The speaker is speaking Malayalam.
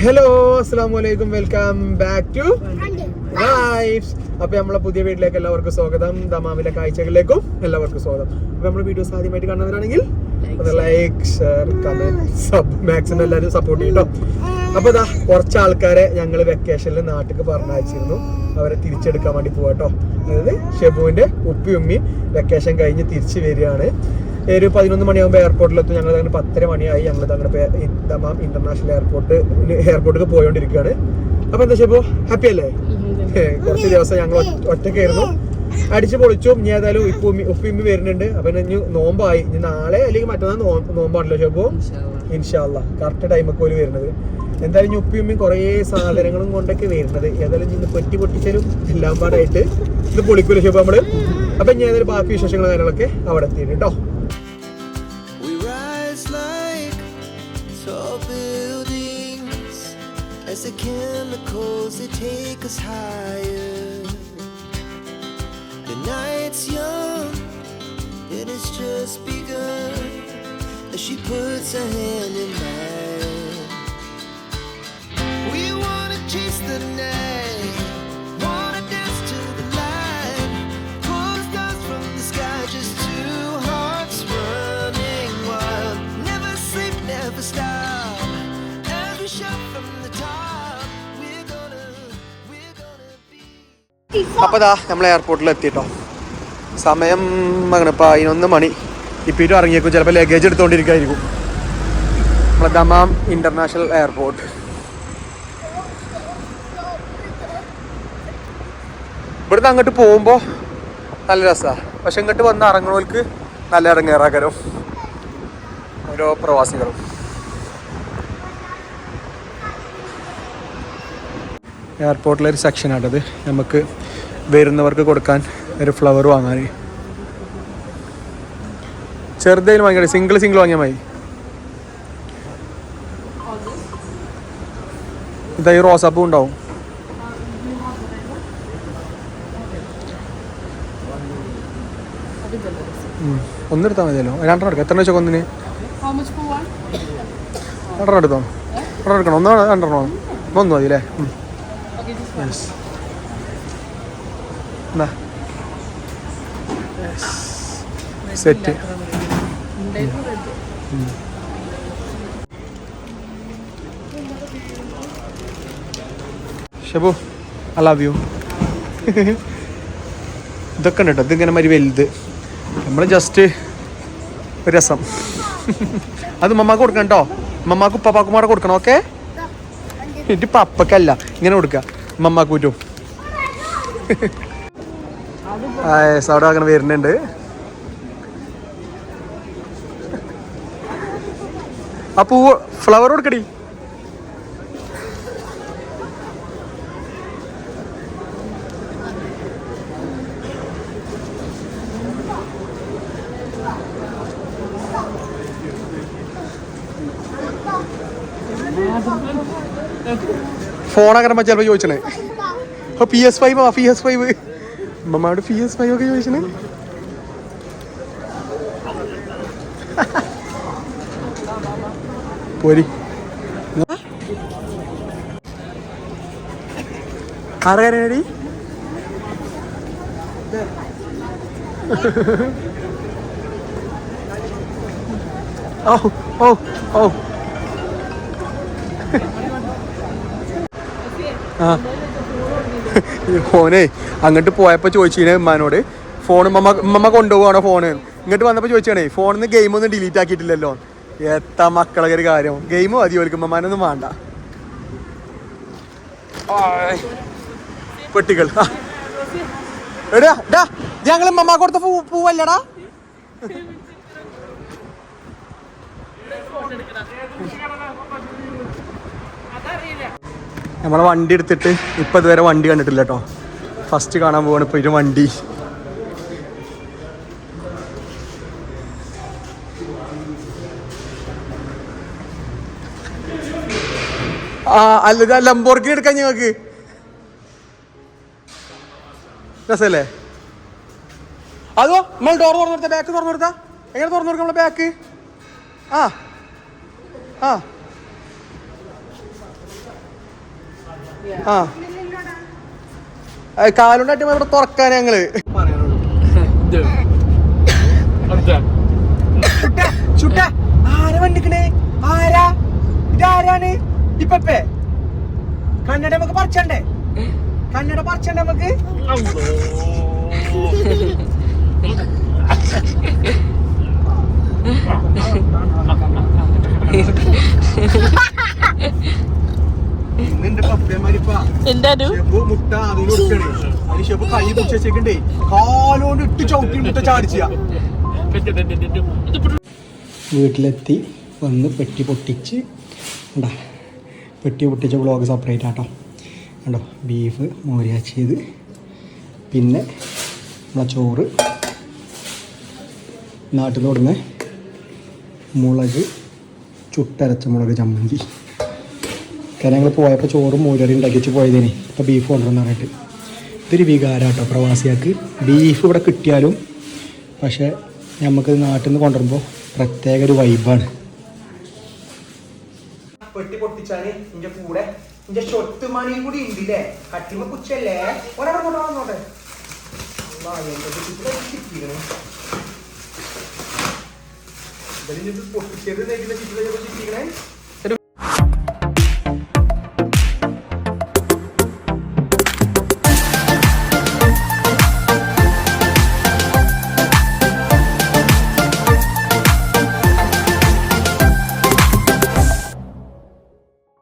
ഹലോ, അസ്സലാമു അലൈക്കും. Welcome back to lifes. അപ്പൊ നമ്മളെ പുതിയ വീട്ടിലേക്ക് എല്ലാവർക്കും സ്വാഗതം. ദമാമിലെ കാഴ്ചകളിലേക്കും എല്ലാവർക്കും സ്വാഗതം. അപ്പൊ നമ്മുടെ വീഡിയോസ് ആദ്യമായിട്ട് കാണുന്നവരാണെങ്കിൽ like, share, comment, sub maximum എല്ലാവരും സപ്പോർട്ട് ചെയ്യട്ടോ. അപ്പൊ ഇതാ കുറച്ച് ആൾക്കാരെ ഞങ്ങൾ വെക്കേഷനിൽ നാട്ടിലേക്ക് പറഞ്ഞയച്ചിരുന്നു. അവരെ തിരിച്ചെടുക്കാൻ വേണ്ടി പോവാട്ടോ. അതായത് ഷെബുവിന്റെ ഉപ്പി ഉമ്മയും വെക്കേഷൻ കഴിഞ്ഞ് തിരിച്ചു വരികയാണ്. ഒരു 11 മണിയാകുമ്പോൾ എയർപോർട്ടിലെത്തും. ഞങ്ങൾ അങ്ങനെ 10:30 മണിയായി. ഞങ്ങൾ അങ്ങനെ ദമാം ഇന്റർനാഷണൽ എയർപോർട്ടിലേക്ക് പോയോണ്ടിരിക്കുകയാണ്. അപ്പൊ എന്താ ഷെബു, ഹാപ്പി അല്ലേ? കുറച്ച് ദിവസം ഞങ്ങൾ ഒറ്റയ്ക്കായിരുന്നു, അടിച്ചു പൊളിച്ചു. ഇനി ഏതായാലും ഉപ്പി വരുന്നുണ്ട്. അപ്പൊ ഇനി നോമ്പായി. ഇനി നാളെ അല്ലെങ്കിൽ മറ്റന്നാൾ നോമ്പാണല്ലോ ഷെബു. ഇൻഷാ അല്ലാ കറക്റ്റ് ടൈമൊക്കെ ഒരു വരുന്നത്. എന്തായാലും ഇനി ഉപ്പിയും കുറേ സാധനങ്ങളും കൊണ്ടൊക്കെ വരുന്നത്. ഏതായാലും ഇന്ന് പൊട്ടിച്ചാലും എല്ലാം പാടായിട്ട് ഇത് പൊളിക്കൂല ഷെബു നമ്മള്. അപ്പൊ ഇനി ഏതായാലും ബാക്കി വിശേഷങ്ങളും കാര്യങ്ങളൊക്കെ അവിടെ എത്തിയിട്ട് കേട്ടോ. As the chemicals, they take us higher. The night's young, and it's just begun. As she puts her hand in mine, we wanna chase the night, wanna dance to the light, pull stars from the sky, just two hearts running wild. Never sleep, never stop, every shot from the top. അപ്പോൾ ദാ നമ്മൾ എയർപോർട്ടിൽ എത്തിയിട്ടോ. സമയം അങ്ങനെ 11 മണി. ഇപ്പം ഇറങ്ങിയേക്കും. ചിലപ്പോൾ ലഗേജ് എടുത്തുകൊണ്ടിരിക്കുകയായിരിക്കും. നമ്മളെ ദമാം ഇൻ്റർനാഷണൽ എയർപോർട്ട്. ഇവിടുന്ന് അങ്ങോട്ട് പോകുമ്പോൾ നല്ല രസമാണ്. പക്ഷെ ഇങ്ങോട്ട് വന്ന് ഇറങ്ങുന്നവർക്ക് നല്ല ഇറങ്ങേറാക്കരും ഓരോ പ്രവാസികളും. എയർപോർട്ടിലൊരു സെക്ഷനാട്ടത്. നമുക്ക് വരുന്നവർക്ക് കൊടുക്കാൻ ഒരു ഫ്ലവർ വാങ്ങാൻ. ചെറുതേലും വാങ്ങിക്കട്ടെ, സിംഗിൾ വാങ്ങിയാൽ മതി. ഇതാ ഈ റോസാപ്പൂ ഉണ്ടാവും. ഒന്നെടുത്താൽ മതിയല്ലോ. 2 എടുക്കാം. എത്ര വെച്ചോ ഒന്നിന്? 2 എടുത്തോ? 2 എടുക്കണം. 1 2 1 മതി അല്ലേ? യെസ്. എന്നാ set. Shebu, I love you. ഇതൊക്കെ ഉണ്ട് കേട്ടോ. ഇതിങ്ങനെ മതി വലുത്. നമ്മൾ ജസ്റ്റ് ഒരു രസം. അത് മമ്മാക്ക് കൊടുക്കണം കേട്ടോ. മമ്മാക്ക് ഉപ്പാപ്പാക്കുമാടെ കൊടുക്കണം. ഓക്കെ? എന്നിട്ട് പപ്പക്കല്ല, ഇങ്ങനെ കൊടുക്കുക. മമ്മാക്ക് പറ്റും. അവിടെ അങ്ങനെ വരുന്നുണ്ട്. ആ പൂവ് ഫ്ലവർ കൊടുക്കടി. ഫോണങ്ങനെ ചിലപ്പോൾ ചോദിച്ചണേ. PS5 PS5 മമ്മയോട് PS5 ഒക്കെ ചോദിച്ചണേ. പോരി. ആരാടി? ഓ ഓ ഓ ആ ഫോണേ അങ്ങോട്ട് പോയപ്പോൾ ചോദിച്ചേ ഉമ്മാനോട്, ഫോൺ മമ്മ കൊണ്ടുപോവാണോ ഫോണ്. ഇങ്ങോട്ട് വന്നപ്പോൾ ചോദിച്ചാണേ ഫോണിൽ നിന്ന് ഗെയിമൊന്നും ഡിലീറ്റ് ആക്കിയിട്ടില്ലല്ലോ. എത്താ മക്കളൊക്കെ ഒരു കാര്യം. ഗെയിം മതി ഓൽക്ക്, ഉമ്മമാനൊന്നും വേണ്ട. പെട്ടികൾ എടാ ഡാ, ഞങ്ങൾ മമ്മ കൊടുത്ത പൂവല്ലടാ. നമ്മളെ വണ്ടി എടുത്തിട്ട് ഇപ്പം ഇതുവരെ വണ്ടി കണ്ടിട്ടില്ല കേട്ടോ. ഫസ്റ്റ് കാണാൻ പോവാണ് ഇപ്പോൾ ഒരു വണ്ടി. അല്ല ലംബോർഗിനി എടുക്കാൻ ഞങ്ങൾക്ക് രസമല്ലേ? അതോ നമ്മൾ ഡോർ തുറന്നു കൊടുത്താ, ബാക്ക് തുറന്നു കൊടുത്താ എങ്ങനെ തുറന്നു കൊടുക്കാം നമ്മളെ ബാക്ക്? ആ ആ ആ കാലുണ്ടായിട്ട് ഇവിടെ തുറക്കാൻ ഞങ്ങള് ആരാ വണ്ടിക്കണേ? ആരാ ഇതാരാണ്? ഇപ്പേ കന്നഡ നമുക്ക് പറിച്ചണ്ടേ? കന്നഡ പറിച്ചണ്ടേ നമുക്ക്? മുട്ട അതിന് കൈ കുടിച്ചേക്കണ്ടേ കാലോണ്ട് ഇട്ട് ചവിട്ടി മുട്ട ചാടിച്ച. വീട്ടിലെത്തി വന്ന് പെട്ടി പൊട്ടിച്ച് പെട്ടി പൊട്ടിച്ച വ്ളോഗ് സെപ്പറേറ്റ് ആട്ടോ. കണ്ടോ ബീഫ് മോരാച്ചിയത്, പിന്നെ നമ്മളെ ചോറ്, നാട്ടിൽ നിന്ന് കൊടുന്ന മുളക് ചുട്ടരച്ച മുളക് ചമ്മന്തി. കാരണം ഞങ്ങൾ പോയപ്പോൾ ചോറും മോരറി ഉണ്ടാക്കിച്ച് പോയതിന് ഇപ്പോൾ ബീഫ് കൊണ്ടുവന്ന് പറഞ്ഞിട്ട് ഇതൊരു വികാരമാട്ടോ പ്രവാസികൾക്ക്. ബീഫ് ഇവിടെ കിട്ടിയാലും പക്ഷേ നമുക്ക് നാട്ടിൽ നിന്ന് കൊണ്ടുവരുമ്പോൾ പ്രത്യേക ഒരു വൈബാണ്. പെട്ടി പൊട്ടിച്ചാണ് ഇന്റെ കൂടെ ഇന്റെ ഷൊട്ട് മണി കൂടി ഉണ്ടല്ലേ? കട്ടിമ കുച്ചല്ലേ ഒരാളെ കൊണ്ടുവന്നോട്ടെ. പൊട്ടിച്ചത് ചിറ്റിക്കണേ